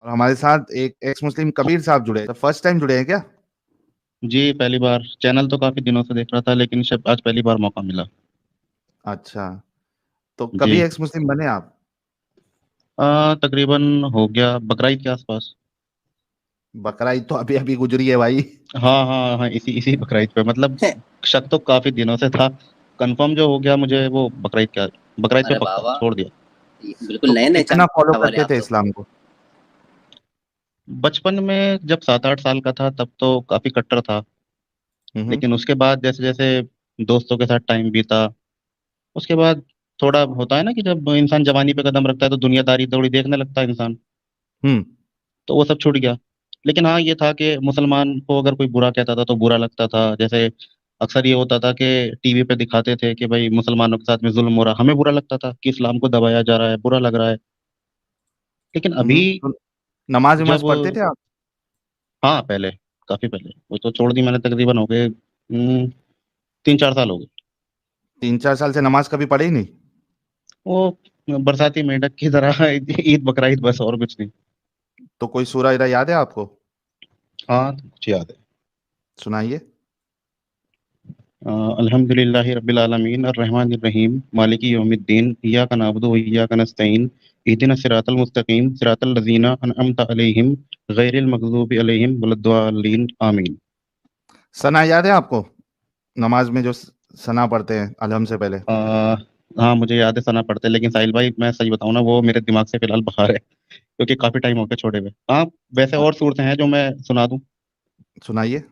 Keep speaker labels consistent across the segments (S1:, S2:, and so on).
S1: और हमारे साथ एक एक्स मुस्लिम कबीर साहब जुड़े, तो फर्स्ट टाइम जुड़े हैं क्या?
S2: जी, पहली बार। चैनल तो काफ़ी दिनों से देख रहा था, लेकिन शायद आज पहली बार मौका मिला।
S1: अच्छा, तो कभी
S2: जी।
S1: एक्स मुस्लिम बने आप?
S2: तकरीबन हो गया बकरीद के आसपास।
S1: बकरा ईद तो अभी अभी गुजरी है भाई।
S2: हाँ, हाँ, हाँ, इसी इसी बकरीद पे मतलब शक तो काफ़ी दिनों से था। कंफर्म जो हो गया मुझे वो बकरीद पे
S3: अरे
S2: पक्का
S3: वाह,
S2: छोड़ दिया।
S3: बिल्कुल
S1: तो
S3: नए नए
S1: कितना फॉलो
S3: चावल है
S1: करते
S3: आप
S1: थे
S3: तो।
S1: इस्लाम को?
S2: बचपन में जब 7-8 साल का था तब तो काफ़ी कट्टर था,
S1: हम्म।
S2: लेकिन उसके बाद जैसे-जैसे दोस्तों के साथ टाइम बीता, उसके बाद थोड़ा होता है ना कि जब इंसान जवानी पे कदम रखता है तो दुनियादारी थोड़ी देखने लगता है इंसान।
S1: हम्म।
S2: तो वो सब छूट गया। लेकिन हाँ, ये था कि मुसलमान को अगर कोई बुरा कहता था तो बुरा लगता था। जैसे अक्सर ये होता था कि टीवी पे दिखाते थे कि भाई मुसलमानों के साथ में ज़ुल्म हो रहा, हमें बुरा लगता था कि इस्लाम को दबाया जा रहा है, बुरा लग रहा है। लेकिन अभी
S1: तो नमाज
S2: जब
S1: वमाज पढ़ते थे आप?
S2: हाँ, पहले, काफ़ी पहले, वो तो छोड़ दी मैंने तकरीबन हो गए 3-4 साल हो गए।
S1: 3-4 साल से नमाज कभी पढ़े ही नहीं?
S2: वो बरसाती मेंढक की तरह ईद बकरा ईद बस और कुछ नहीं।
S1: तो कोई सूरा ईरा याद है आपको?
S2: हाँ, कुछ याद है।
S1: सुनाइए।
S2: अल्हम्दुलिल्लाहि रब्बिल आलमीन अर्रहमानिर रहीम मालिकी यौमिद्दीन इय्याका नअबुदु व इय्याका नस्तईन इहदिनस सिरातल मुस्तकीम सिरातल लज़ीना अनअमता अलैहिम गैरिल मग़ज़ूबि अलैहिम वलद्दाल्लीन आमीन।
S1: सना याद है आपको? नमाज में जो सना पढ़ते हैं अलहम से पहले।
S2: अ, हाँ, मुझे याद है सना पढ़ते, लेकिन साहिल भाई मैं सच बताऊँ ना वो मेरे दिमाग से फ़िलहाल बाहर है, क्योंकि काफ़ी टाइम हो गया छोड़े हुए। हाँ, वैसे और सूरतें हैं जो मैं सुना दूँ।
S1: सुनाइए।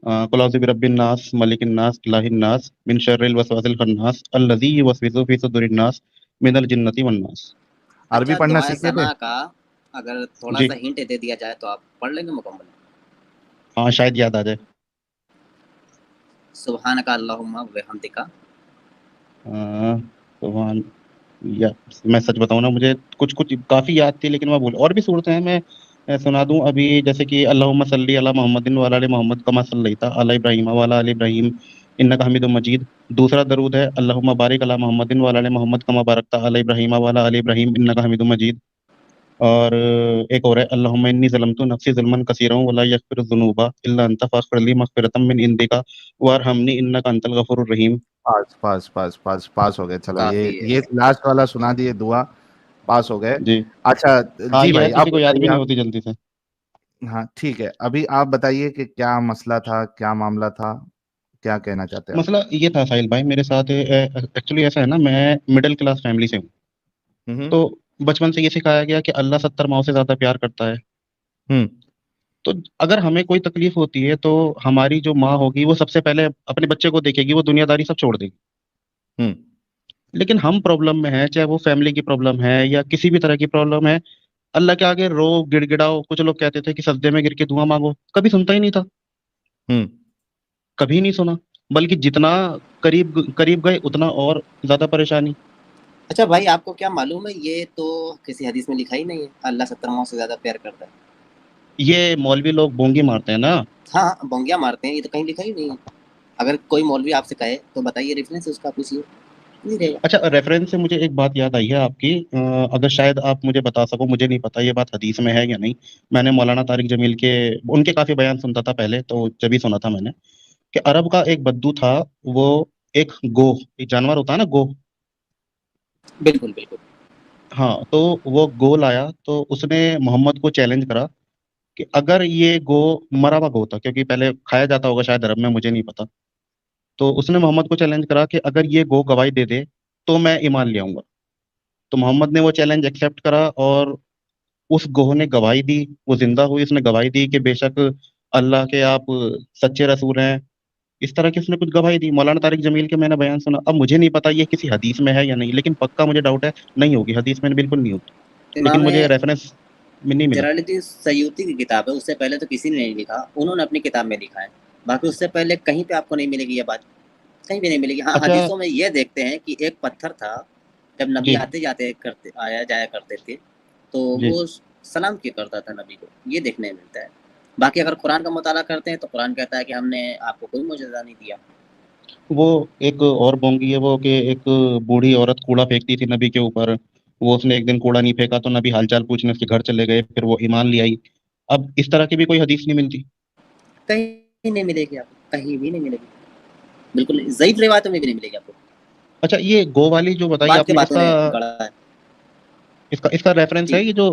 S2: कुल औज़ु बिरब्बिन नास, मलिकिन नास, इलाहिन नास, मिन शर्रिल वसवासिल खन्नास, अल्लज़ी युवस्विसु फ़ी सुदूरिन नास, मिनल जिन्नति वन नास।
S1: अरबी
S3: अच्छा,
S1: पढ़ना
S3: दुआए
S1: सीखे थे?
S3: सना का अगर थोड़ा
S2: जी।
S3: सा हिंट दे दिया जाए तो आप पढ़ लेंगे मुकम्मल?
S2: हाँ, शायद याद आ जाए।
S3: सुब्हानका अल्लाहुम्मा व बिहम्दिका।
S2: सुभान या मैं सच बताऊँ ना मुझे कुछ-कुछ काफ़ी याद थी, लेकिन मैं भूल और भी सूरतें हैं मैं सुना दूँ अभी, जैसे कि अल्लाहुम्मा सल्लि अला मुहम्मदिन व अला आलि मोहम्मद कमा सल्लैता अला इब्राहीम व अला आलि इब्राहीम इन्नका हमीदुम मजीद। दूसरा दरूद है अल्लाहुम्मा बारिक अला मुहम्मदिन व अला आलि मोहम्मद कमा बारकता अला इब्राहीम व अला आलि इब्राहीम इन्नका हमीदुम मजीद। और एक और है अल्लाहुम्मा इन्नी ज़लमतु नफ्सी ज़ुल्मन कसीरन व ला यग़फ़िरुज़्ज़ुनूबा इल्ला अंता फ़ग़फ़िर ली मग़फ़िरतम मिन इंदिका वरहमनी इन्नका अंतल गफ़ूरुर रहीम।
S1: पास पास पास पास पास हो गए, चलो ये
S3: काफी है।
S1: ये लास्ट वाला सुना दिए, दुआ पास हो गए।
S2: जी।
S1: अच्छा।
S2: हाँ,
S1: जी
S2: ये
S1: भाई, आप
S2: किसी को याद भी
S1: बताइए
S2: नहीं
S1: आप।
S2: होती जल्दी से।
S1: हाँ ठीक है, अभी आप बताइए कि क्या मसला था, क्या मामला था, क्या कहना चाहते हैं आप?
S2: मसला ये था साहिल भाई मेरे साथ एक्चुअली ऐसा है ना, मैं मिडिल क्लास फैमिली से हूँ।
S1: हम्म।
S2: तो बचपन से ये सिखाया गया कि अल्लाह 70 माओं से ज़्यादा प्यार करता है।
S1: हम्म।
S2: तो अगर हमें कोई तकलीफ होती है तो हमारी जो माँ होगी वो सबसे पहले अपने बच्चे को देखेगी, वो दुनियादारी सब छोड़ देगी।
S1: हम्म।
S2: लेकिन हम प्रॉब्लम में हैं, चाहे वो फैमिली की प्रॉब्लम है या किसी भी तरह की प्रॉब्लम है, अल्लाह के आगे रो, गिड़गिड़ाओ। कुछ लोग कहते थे कि सजदे में गिर के दुआ माँगो, कभी सुनता ही नहीं था,
S1: हम्म।
S2: कभी नहीं सुना। बल्कि जितना करीब गए उतना और ज़्यादा परेशानी।
S3: अच्छा भाई, आपको क्या मालूम है, ये तो किसी हदीस में लिखा ही नहीं है अल्लाह 70 माओं से ज्यादा प्यार करता है।
S2: ये मौलवी लोग बोंगी मारते हैं ना।
S3: हाँ, बोंगिया मारते हैं, ये तो कहीं लिखा ही नहीं है। अगर कोई मौलवी आपसे कहे तो बताइए, रेफरेंस उसका पूछिए, नहीं रहेगा।
S2: अच्छा, रेफरेंस से मुझे एक बात याद आई है आपकी, अगर शायद आप मुझे बता सको, मुझे नहीं पता ये बात हदीस में है या नहीं। मैंने मौलाना तारिक जमील के उनके काफ़ी बयान सुनता था पहले, तो जब ही सुना था मैंने कि अरब का एक बद्दू था, वो एक गोह, एक जानवर होता है ना गोह।
S3: बिल्कुल बिल्कुल।
S2: हाँ, तो वो गोह लाया तो उसने मोहम्मद को चैलेंज करा कि अगर ये गोह मरा हुआ गोह था, क्योंकि पहले खाया जाता होगा शायद अरब में, मुझे नहीं पता। तो उसने मोहम्मद को चैलेंज करा कि अगर ये गोह गवाही दे दे तो मैं ईमान ले आऊंगा। तो मोहम्मद ने वो चैलेंज एक्सेप्ट करा और उस गोह ने गवाही दी, वो ज़िंदा हुई, उसने गवाही दी कि बेशक अल्लाह के आप सच्चे रसूल हैं। इस तरह की उसने कुछ गवाही दी। मौलाना तारिक जमील के मैंने बयान सुना। अब मुझे नहीं पता ये किसी हदीस में है या नहीं, लेकिन पक्का मुझे डाउट है, नहीं होगी, हदीस में बिल्कुल नहीं होगी। लेकिन
S3: इमाम
S2: मुझे रेफरेंस में नहीं मिला।
S3: जलालुद्दीन सयूती की किताब है, उससे पहले तो किसी ने नहीं लिखा, उन्होंने अपनी किताब में लिखा है। बाकी उससे पहले कहीं पे आपको नहीं मिलेगी ये बात, कहीं भी नहीं मिलेगी। हाँ,
S2: अच्छा।
S3: हदीसों में ये देखते हैं कि एक पत्थर था, जब नबी
S2: जी,
S3: आते जाते करते आया जाया करते थे, तो
S2: जी।
S3: वो सलाम किया करता था नबी को, ये देखने में मिलता है। बाकी अगर कुरान का मुताला करते हैं तो कुरान कहता है कि हमने आपको कोई मुजज़ा नहीं दिया।
S2: वो एक और बोंगी है वो कि एक बूढ़ी औरत कूड़ा फेंकती थी नबी के ऊपर, वो उसने एक दिन कूड़ा नहीं फेंका तो नबी हालचाल पूछने उसके घर चले गए, फिर वो ईमान ले आई। अब इस तरह की भी कोई हदीस नहीं मिलती।
S3: कहीं नहीं मिलेगी आपको, कहीं भी नहीं मिलेगी, बिल्कुल ज़ईफ़ रिवायतों में भी नहीं मिलेगी आपको।
S2: अच्छा, ये गो वाली जो बताई
S3: बाद के
S2: आपने,
S3: बातों
S2: इसका
S3: ने गढ़ा है।
S2: इसका इसका रेफरेंस
S3: जी।
S2: है, ये जो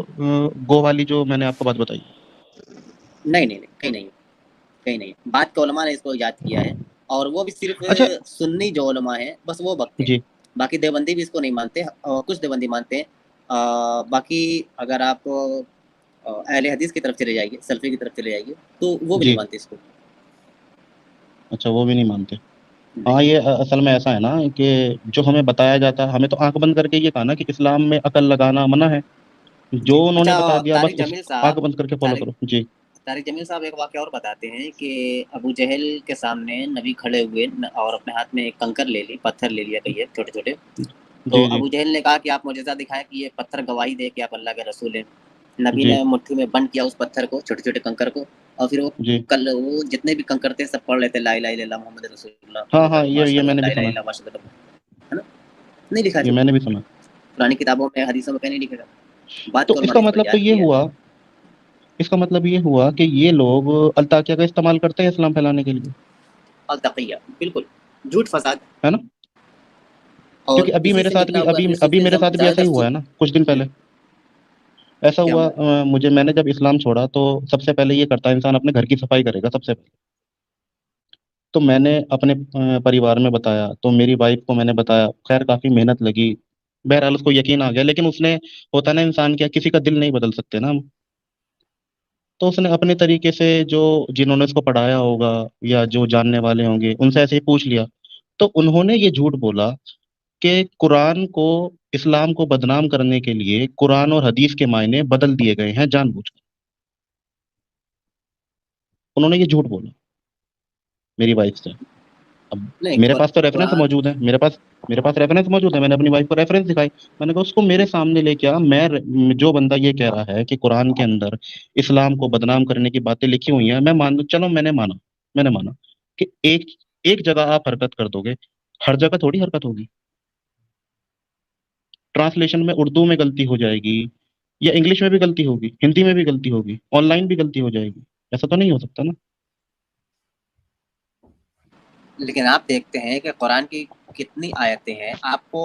S2: गो वाली जो मैंने आपको बात बताई?
S3: नहीं, नहीं, नहीं, कहीं नहीं, कहीं नहीं। बाद के उलमा ने इसको याद किया है, और वो भी सिर्फ़
S2: अच्छा।
S3: सुन्नी जो उलमा हैं, बस वो बकते हैं।
S2: जी।
S3: बाकी देवबंदी भी इसको नहीं मानते, और कुछ देवबंदी मानते हैं। बाकी अगर आप अहले हदीस की तरफ चले जाइए, सलफ़ी की तरफ चले जाइए, तो वो भी नहीं
S2: जी।
S3: मानते इसको।
S2: अच्छा, वो भी नहीं मानते।
S3: नहीं।
S2: हाँ, ये असल में ऐसा है ना कि जो हमें बताया जाता है, हमें तो आंख बंद करके ये कहा ना कि इस्लाम में अकल लगाना मना है। जो
S3: जी।
S2: उन्होंने
S3: अच्छा,
S2: बता दिया बस
S3: तारिक
S2: उस
S3: जमील
S2: आंख
S3: साहब
S2: बंद करके फॉलो
S3: तारिक
S2: करो। जी।
S3: तारिक जमील साहब एक वाक़या और बताते हैं कि अबू जहल के सामने नबी खड़े हुए और अपने हाथ में एक कंकर ले ली, पत्थर ले लिया कहिए छोटे-छोटे। तो
S2: जी। जी।
S3: अबू जहल ने कहा कि आप मुझे दिखाएँ कि ये पत्थर गवाही दे कि आप अल्लाह के रसूल हैं। नबी
S2: जी।
S3: ने मुट्ठी में बंद किया उस पत्थर को, छोटे-छोटे कंकर को, और फिर
S2: जी।
S3: वो जितने भी कंकर थे सब पढ़ लेते ला इलाहा इल्लल्लाह मुहम्मद रसूलुल्लाह,
S2: हाँ, हाँ,
S3: अशहदु
S2: ये
S3: अशहदु
S2: मैंने
S3: अल्ला
S2: भी
S3: इलाहा
S2: सुना।
S3: इल्लल्लाह व अशहदु, है ना? नहीं लिखा है
S2: ये
S3: इसमें,
S2: मैंने भी सुना।
S3: पुरानी किताबों में, हदीसों में कहीं नहीं लिखेगा। बाद
S2: तो
S3: के उलमा
S2: इसका
S3: ने इसको
S2: मतलब तो
S3: याद
S2: ये
S3: किया है।
S2: हुआ इसका मतलब ये हुआ कि ये लोग अल-ताकिया का इस्तेमाल करते हैं इस्लाम फैलाने के लिए,
S3: अल तकिया, बिल्कुल, झूठ फसाद,
S2: है ना? क्योंकि
S3: और इसी से निकला हुआ फिर
S2: अभी मेरे
S3: सूफीज़्म
S2: साथ भी ऐसा
S3: ज़्यादातर
S2: ही हुआ है ना कुछ दिन पहले। ऐसा
S3: क्या
S2: हुआ,
S3: हुआ?
S2: मुझे मैंने जब इस्लाम छोड़ा तो सबसे पहले ये करता है इंसान, अपने घर की सफाई करेगा सबसे पहले। तो मैंने अपने परिवार में बताया, तो मेरी वाइफ को मैंने बताया, खैर काफ़ी मेहनत लगी। बहरहाल उसको यकीन आ गया, लेकिन उसने, होता है ना इंसान, क्या किसी का दिल नहीं बदल सकते ना हम। तो उसने अपने तरीके से, जो जिन्होंने उसको पढ़ाया होगा या जो जानने वाले होंगे, उनसे ऐसे ही पूछ लिया। तो उन्होंने ये झूठ बोला कि कुरान को, इस्लाम को बदनाम करने के लिए कुरान और हदीस के मायने बदल दिए गए हैं जानबूझकर। उन्होंने ये झूठ बोला मेरी वाइफ से। अब
S3: नहीं,
S2: मेरे पास तो रेफरेंस
S3: कुरान
S2: मौजूद है, मेरे पास रेफरेंस मौजूद है, मैंने अपनी वाइफ को रेफरेंस दिखाई। मैंने कहा उसको मेरे सामने लेके आ, जो बंदा ये कह रहा है कि कुरान के अंदर इस्लाम को बदनाम करने की बातें लिखी हुई हैं, मैं मान लूं, चलो मैंने माना कि एक एक जगह आप हरकत कर दोगे, हर जगह थोड़ी हरकत होगी। ट्रांसलेशन में उर्दू में गलती हो जाएगी, या इंग्लिश में भी गलती होगी, हिंदी में भी गलती होगी, ऑनलाइन भी गलती हो जाएगी। ऐसा तो नहीं हो सकता ना।
S3: लेकिन आप देखते हैं कि कुरान की कितनी आयतें हैं आपको,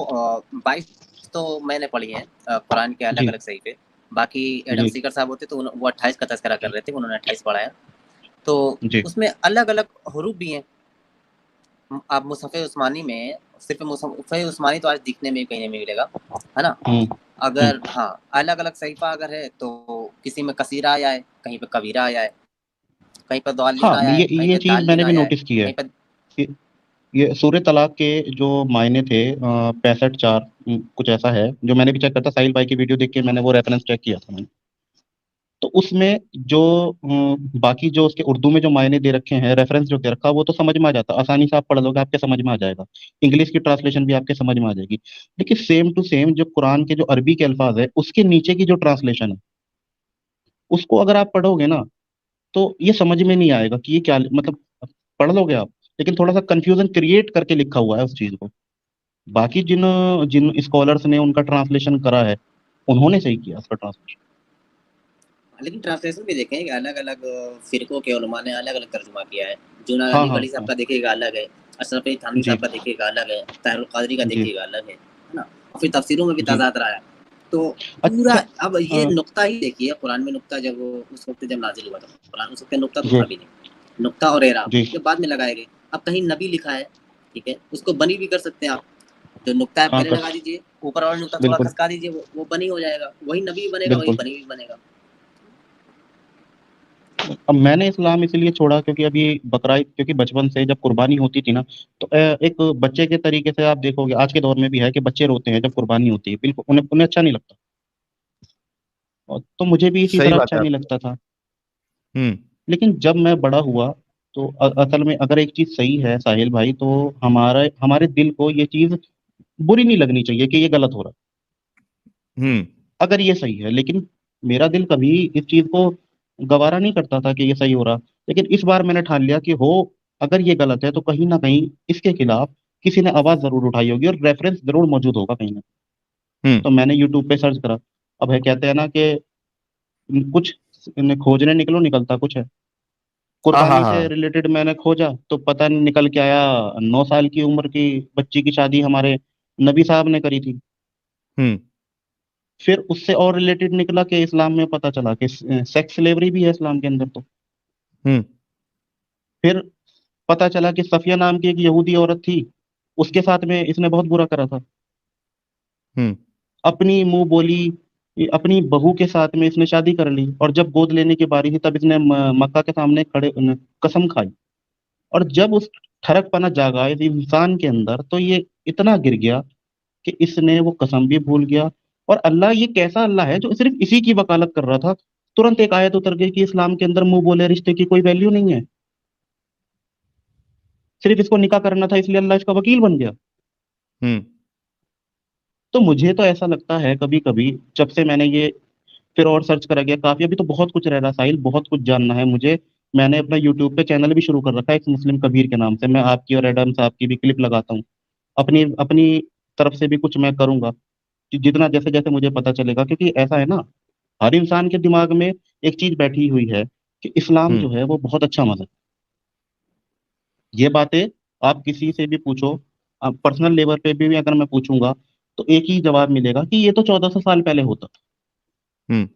S3: 22 तो मैंने पढ़ी हैं कुरान के
S2: जी।
S3: अलग-अलग सहीफ़े। बाकी एडम
S2: जी।
S3: सीकर साहब होते तो वो 28 का तज़किरा कर रहे थे, उन्होंने 28 पढ़ा है। तो
S2: जी।
S3: उसमें अलग-अलग हुरूफ भी हैं। आप मुसहफ़ उस्मानी में सिर्फ़ मुसहफ़ उस्मानी तो आज दिखने में कहीं नहीं मिलेगा, है ना?
S2: हम्म।
S3: अगर
S2: हम्म।
S3: हाँ, अलग-अलग सहीफ़ा अगर है तो किसी में कसीरा आया है, कहीं पे कबीरा आया है, कहीं पे दालिन
S2: हाँ,
S3: आया है, कहीं
S2: ये
S3: पे
S2: चीज
S3: दालिन
S2: मैंने भी
S3: आया है,
S2: नोटिस की है।
S3: कहीं पे
S2: ये, ये सूर्य तलाक के जो मायने थे, 65 4, कुछ ऐसा है, जो मैंने भी चेक करता, साहिल भाई की वीडियो देख के मैंने वो रेफरेंस चेक किया था मैंने। तो उसमें जो बाकी जो उसके उर्दू में जो मायने दे रखे हैं, रेफरेंस जो दे रखा, वो तो समझ में आ जाता, आसानी से आप पढ़ लोगे, आपके समझ में आ जाएगा। इंग्लिश की ट्रांसलेशन भी आपके समझ में आ जाएगी। लेकिन सेम टू सेम जो कुरान के जो अरबी के अल्फाज है, उसके नीचे की जो ट्रांसलेशन है, उसको अगर आप पढ़ोगे ना, तो ये समझ में नहीं आएगा कि ये क्या, मतलब पढ़ लोगे आप, लेकिन थोड़ा सा कंफ्यूजन क्रिएट करके लिखा हुआ है उस चीज को। बाकी जिन जिन स्कॉलर्स ने उनका ट्रांसलेशन करा है, उन्होंने सही किया उसका ट्रांसलेशन।
S3: लेकिन ट्रांसलेशन भी देखें कि अलग-अलग फ़िरकों के उलमा ने अलग-अलग तर्जुमा किया है। जुनायद
S2: हाँ,
S3: अली
S2: हाँ,
S3: गढ़ी साहब
S2: हाँ।
S3: का देखिएगा अलग है, अशरफ अली थानवी
S2: जी।
S3: साहब का देखिएगा अलग है, ताहिरुल क़ादरी का
S2: जी।
S3: देखिएगा अलग है ना? और फिर तफ़सीरों में भी
S2: जी।
S3: तज़ाद रहा है। तो पूरा
S2: अच्छा।
S3: अब ये
S2: अ,
S3: नुक्ता ही देखिए, कुरान में नुक्ता जब उस वक़्त जब नाज़िल हुआ था कुरान, उस वक़्त नुक्ता तो
S2: जी।
S3: था भी नहीं। नुक्ता और एराब
S2: जी।
S3: ये बाद में लगाए गए। अब कहीं नबी लिखा है, ठीक है? उसको बनी भी कर सकते हैं आप। जो नुक्ता है
S2: हाँ,
S3: पहले
S2: कर
S3: लगा दीजिए, ऊपर वाला नुक्ता थोड़ा
S2: बिल्कुल।
S3: खसका दीजिए, वो बनी हो जाएगा। वही नबी भी बनेगा, वही
S2: बिल्कुल।
S3: बनी भी बनेगा।
S2: अब मैंने इस्लाम इसलिए छोड़ा क्योंकि अभी बकरा ईद, क्योंकि बचपन से जब कुर्बानी होती थी ना, तो एक बच्चे के तरीके से आप देखोगे, आज के दौर में भी है कि बच्चे रोते हैं जब कुर्बानी होती है, बिल्कुल उन्हें उन्हें अच्छा नहीं लगता। और तो मुझे भी इसी
S1: सही
S2: तरह
S1: बात
S2: अच्छा
S1: है
S2: नहीं
S1: आपकी।
S2: लगता था।
S1: हम्म।
S2: लेकिन जब मैं बड़ा हुआ, तो असल में अगर एक चीज सही है साहिल भाई, तो हमारे हमारे दिल को ये चीज बुरी नहीं लगनी चाहिए कि ये गलत हो रहा है,
S1: हम्म।
S2: अगर ये सही है। लेकिन मेरा दिल कभी इस चीज को गवारा नहीं करता था कि ये सही हो रहा। लेकिन इस बार मैंने ठान लिया कि हो, अगर ये गलत है तो कहीं ना कहीं इसके खिलाफ किसी ने आवाज जरूर उठाई होगी और रेफरेंस जरूर मौजूद होगा कहीं ना। तो मैंने यूट्यूब पे सर्च करा। अब है कहते हैं ना कि कुछ खोजने निकलो निकलता कुछ है।
S1: हाँ
S2: कुर्बानी
S1: हाँ
S2: से
S1: हाँ।
S2: रिलेटेड मैंने खोजा तो पता नहीं निकल के आया 9 साल की उम्र की बच्ची की शादी हमारे नबी साहब ने करी थी।
S1: हम्म
S2: फिर उससे और रिलेटेड निकला कि इस्लाम में पता चला कि सेक्स स्लेवरी भी है इस्लाम के अंदर। तो
S1: हम्म
S2: फिर पता चला कि सफिया नाम की एक यहूदी औरत थी, उसके साथ में इसने बहुत बुरा करा था।
S1: हम्म
S2: अपनी मुंह बोली अपनी बहू के साथ में इसने शादी कर ली, और जब गोद लेने की बारी थी तब इसने मक्का के सामने खड़े कसम खाई। और जब उस ठरकपना जागा इस इंसान के अंदर तो ये इतना गिर गया कि इसने वो कसम भी भूल गया। और अल्लाह, ये कैसा अल्लाह है जो सिर्फ इसी की वकालत कर रहा था, तुरंत एक आयत उतर गई कि इस्लाम के अंदर मुंह बोले रिश्ते की कोई वैल्यू नहीं है, सिर्फ इसको निकाह करना था इसलिए अल्लाह इसका वकील बन गया।
S1: हम्म
S2: तो मुझे तो ऐसा लगता है कभी कभी, जब से मैंने ये फिर और सर्च करा गया काफी, अभी तो बहुत कुछ रह रहा साहिल, बहुत कुछ जानना है मुझे। मैंने अपना यूट्यूब पे चैनल भी शुरू कर रखा है एक मुस्लिम कबीर के नाम से, मैं आपकी और एडम साहब की भी क्लिप लगाता हूँ। अपनी अपनी तरफ से भी कुछ मैं करूंगा कि जितना जैसे जैसे मुझे पता चलेगा, क्योंकि ऐसा है ना, हर इंसान के दिमाग में एक चीज बैठी हुई है कि इस्लाम
S1: हम्म
S2: जो है वो बहुत अच्छा मजहब है। ये बातें आप किसी से भी पूछो, आप पर्सनल लेवल पे भी अगर मैं पूछूंगा तो एक ही जवाब मिलेगा कि ये तो 1400 साल पहले होता।
S1: हम्म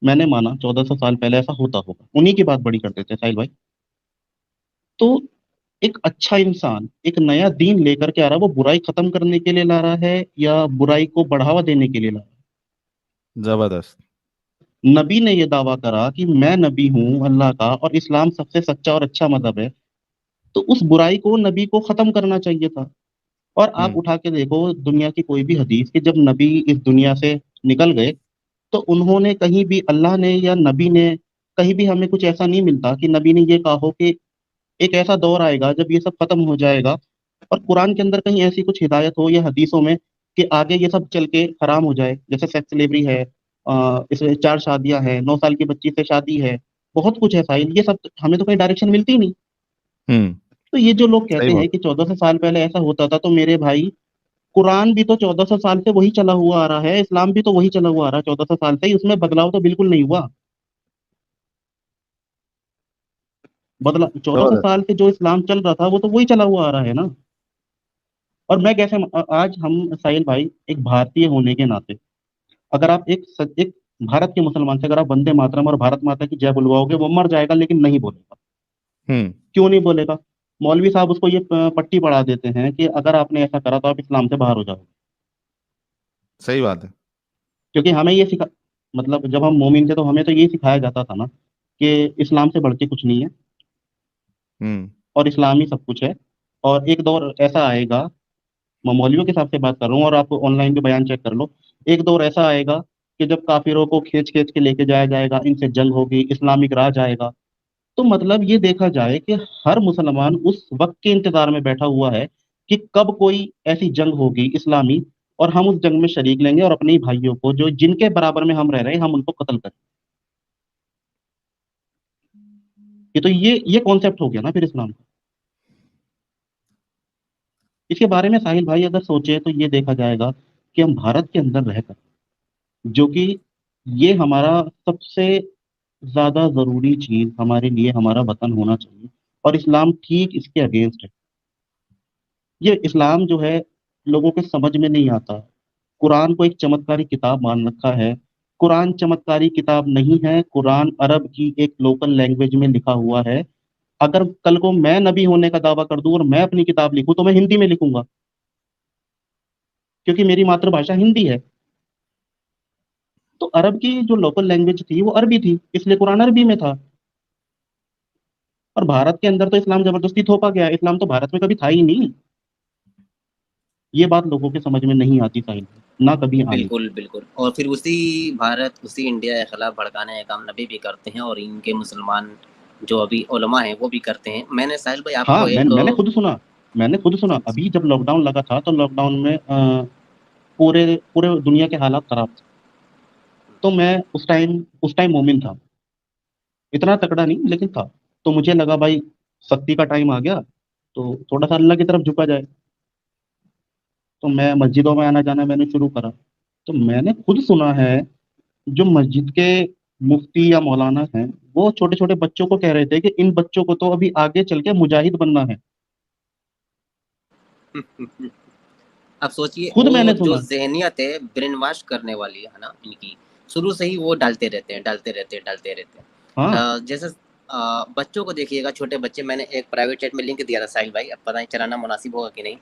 S2: मैंने माना 1400 साल पहले ऐसा होता होगा, उन्हीं की बात बड़ी करते थे साहिल भाई। तो एक अच्छा इंसान एक नया दीन लेकर के आ रहा है, वो बुराई खत्म करने के लिए ला रहा है या बुराई को बढ़ावा देने के लिए ला रहा
S1: जबरदस्त।
S2: है। नबी ने ये दावा करा कि मैं नबी हूँ अल्लाह का और इस्लाम सबसे सच्चा और अच्छा मजहब है, तो उस बुराई को नबी को खत्म करना चाहिए था। और आप
S1: हम्म
S2: उठा के देखो दुनिया की कोई भी हदीस कि जब नबी इस दुनिया से निकल गए तो उन्होंने कहीं भी, अल्लाह ने या नबी ने, कहीं भी हमें कुछ ऐसा नहीं मिलता कि नबी ने ये कहा हो कि एक ऐसा दौर आएगा जब ये सब खत्म हो जाएगा। और कुरान के अंदर कहीं ऐसी कुछ हिदायत हो या हदीसों में कि आगे ये सब चल के हराम हो जाए, जैसे सेक्स स्लेवरी है, इसमें 4 शादियां हैं, 9 साल की बच्ची से शादी है, बहुत कुछ है साहिल, ये सब हमें तो कहीं डायरेक्शन मिलती ही नहीं।
S1: हम्म
S2: तो ये जो लोग
S1: सही
S2: कहते
S1: बोल।
S2: हैं कि 1400 साल पहले ऐसा होता था, तो मेरे भाई कुरान भी तो 1400 साल से वही चला हुआ आ रहा है, इस्लाम भी तो वही चला हुआ आ रहा है 1400 साल से ही, उसमें बदलाव तो बिल्कुल नहीं हुआ। बदला 1400
S1: जबरदस्त।
S2: साल से जो इस्लाम चल रहा था वो तो वही चला हुआ आ रहा है ना। और मैं कैसे आज हम साहिल भाई एक भारतीय होने के नाते, अगर आप एक भारत के मुसलमान से अगर आप वंदे मातरम और भारत माता की जय बुलवाओगे वो मर जाएगा लेकिन नहीं बोलेगा।
S1: हम्म
S2: क्यों नहीं बोलेगा? मौलवी साहब उसको ये पट्टी पढ़ा देते हैं कि अगर आपने ऐसा करा तो आप इस्लाम से बाहर हो जाओगे।
S1: सही बात है।
S2: क्योंकि हमें ये सिखा, मतलब जब हम मोमिन थे तो हमें तो ये सिखाया जाता था ना कि इस्लाम से बढ़ के कुछ नहीं है
S1: हम्म
S2: और इस्लाम ही सब कुछ है। और एक दौर ऐसा आएगा, मैं मौलवियों के हिसाब से बात कर रहा हूँ और आप ऑनलाइन भी बयान चेक कर लो, एक दौर ऐसा आएगा कि जब काफिरों को खींच खींच के लेके जाया जाएगा, इनसे जंग होगी, इस्लामिक राज आएगा। तो मतलब ये देखा जाए कि हर मुसलमान उस वक्त के इंतजार में बैठा हुआ है कि कब कोई ऐसी जंग होगी इस्लामी, और हम उस जंग में शरीक लेंगे और अपने ही भाइयों को जो जिनके बराबर में हम रह रहे हैं हम उनको कत्ल करें। ये तो ये कॉन्सेप्ट हो गया ना फिर इस्लाम का। इसके बारे में साहिल भाई अगर सोचे तो ये देखा जाएगा कि हम भारत के अंदर रहकर, जो कि ये हमारा सबसे ज्यादा जरूरी चीज हमारे लिए हमारा वतन होना चाहिए, और इस्लाम ठीक इसके अगेंस्ट है। ये इस्लाम जो है लोगों के समझ में नहीं आता। कुरान को एक चमत्कारी किताब मान रखा है। कुरान चमत्कारी किताब नहीं है, कुरान अरब की एक लोकल लैंग्वेज में लिखा हुआ है। अगर कल को मैं नबी होने का दावा कर दूं और मैं अपनी किताब लिखूं तो मैं हिंदी में लिखूंगा, क्योंकि मेरी मातृभाषा हिंदी है। तो अरब की जो लोकल लैंग्वेज थी वो अरबी थी, इसलिए कुरान अरबी में था। और भारत के अंदर तो इस्लाम जबरदस्ती थोपा गया, इस्लाम तो भारत में कभी था ही नहीं। ये बात लोगों के समझ में नहीं आती साहिल, ना कभी आनी।
S3: बिल्कुल, बिल्कुल। और फिर उसी भारत, उसी इंडिया के खिलाफ भड़काने का काम नबी भी करते हैं और इनके मुसलमान जो अभी उलमा हैं वो भी करते हैं। मैंने साहिल भाई
S2: हाँ,
S3: आपको एक
S2: मैंने खुद सुना अभी जब लॉकडाउन लगा था तो लॉकडाउन में पूरे पूरे दुनिया के हालात खराब थे। तो मैं उस टाइम मोमिन था, इतना तगड़ा नहीं लेकिन था। तो मुझे लगा भाई सख्ती का टाइम आ गया तो थोड़ा सा अल्लाह की तरफ झुका जाए। तो मैं मस्जिदों में आना-जाना मैंने शुरू करा। तो मैंने खुद सुना है, जो मस्जिद के मुफ्ती या मौलाना हैं, वो छोटे-छोटे बच्चों को कह रहे थे कि इन बच्चों को तो अभी आगे चल के मुजाहिद बनना है।
S3: अब सोचिए
S2: खुद
S3: वो
S2: मैंने
S3: जो
S2: सुना।
S3: ज़हनियत है ब्रेन वॉश करने वाली है ना इनकी, शुरू से ही वो डालते रहते हैं, डालते रहते हैं, डालते रहते हैं।
S2: हाँ,
S3: जैसे बच्चों को देखिएगा, छोटे बच्चे, मैंने एक प्राइवेट चैट में लिंक दिया था साहिल भाई, अब पता नहीं चलाना मुनासिब होगा कि नहीं।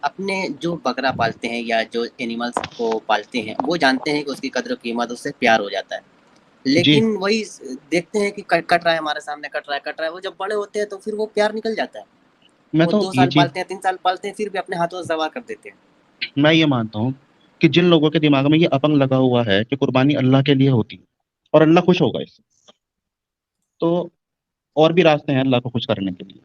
S3: अपने जो बकरा पालते हैं या जो एनिमल्स को पालते हैं, वो जानते हैं कि उसकी कद्र-कीमत, उससे प्यार हो जाता है।
S2: जी।
S3: लेकिन वही देखते हैं कि कट कट रहा है हमारे सामने, कट रहा है, कट रहा है, वो जब बड़े होते हैं तो फिर वो प्यार निकल जाता है।
S2: मैं
S3: वो
S2: तो
S3: 2
S2: ये
S3: साल
S2: चीज़
S3: पालते हैं, 3 साल पालते हैं, फिर भी अपने हाथों से ज़बा कर देते हैं।
S2: मैं ये मानता हूँ कि जिन लोगों के दिमाग में ये अपंग लगा हुआ है कि कुर्बानी अल्लाह के लिए होती है और अल्लाह खुश होगा इससे, तो और भी रास्ते हैं अल्लाह को खुश करने के लिए।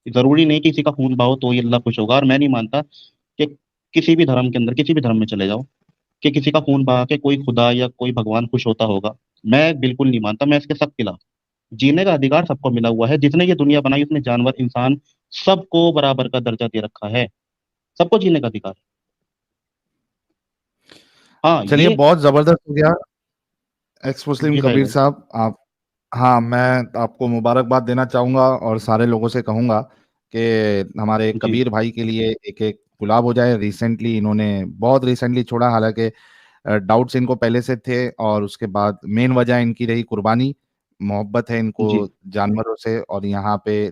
S2: ज़रूरी नहीं कि किसी का खून बहाओ तो ही अल्लाह खुश होगा, और मैं नहीं मानता कि किसी भी धर्म के अंदर, किसी भी धर्म में चले जाओ, कि किसी का खून बहा के कोई खुदा या कोई भगवान खुश होता होगा। मैं बिल्कुल नहीं मानता, मैं इसके सख्त खिलाफ। जीने का अधिकार सबको मिला हुआ है, जिसने ये दुनिया बनाई उसने जानवर, इंसान सबको बराबर का दर्जा दे रखा है, सबको जीने का अधिकार। हाँ,
S1: चलिए,
S2: ये
S1: बहुत ज़बरदस्त हो गया। एक्स मुस्लिम
S2: जी साहिल
S1: कबीर
S2: भाई।
S1: साहब, आप हाँ, मैं आपको मुबारकबाद देना चाहूँगा और सारे लोगों से कहूँगा कि हमारे
S2: जी,
S1: कबीर भाई के लिए एक-एक गुलाब हो जाए। रिसेंटली इन्होंने बहुत रिसेंटली छोड़ा, हालाँकि डाउट्स इनको पहले से थे और उसके बाद मेन वजह इनकी रही कुर्बानी। मोहब्बत है इनको
S2: जी।
S1: जानवरों से, और यहाँ पे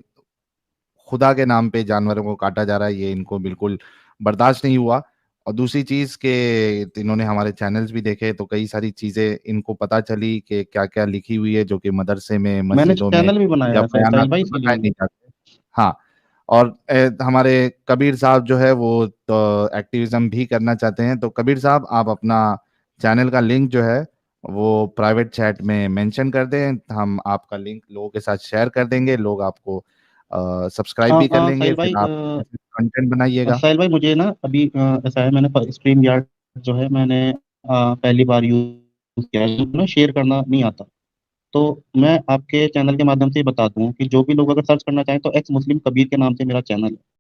S1: खुदा के नाम पे जानवरों को काटा जा रहा है, ये इनको बिल्कुल बर्दाश्त नहीं हुआ। और दूसरी चीज़ कि इन्होंने हमारे चैनल्स भी देखे, तो कई सारी चीज़ें इनको पता चली कि क्या-क्या लिखी हुई है, जो कि मदरसे में,
S2: मैंने
S1: मस्जिदों में
S2: चैनल भी बनाया
S1: या
S2: है
S1: बयानात
S2: साहिल भाई,
S1: में
S2: इसीलिए।
S1: बताए नहीं जाते। हाँ, और हमारे कबीर साहब जो है वो तो एक्टिविज़्म भी करना चाहते हैं। तो कबीर साहब, आप अपना चैनल का लिंक जो है वो प्राइवेट चैट में मेंशन कर दें, हम आपका लिंक लोगों के साथ शेयर कर देंगे, लोग आपको सब्सक्राइब भी कर लेंगे,
S2: साहिल भाई,
S1: फिर आप कंटेंट बनाइएगा।
S2: साहिल भाई मुझे ना अभी ऐसा है, मैंने स्ट्रीम यार्ड जो है मैंने पहली बार यूज़ किया है, मुझे ना शेयर करना नहीं आता। तो मैं आपके चैनल के माध्यम से ये बता दूँ कि जो भी लोग अगर सर्च करना चाहें तो एक्स मुस्लिम कबीर के नाम से मेरा चैनल है।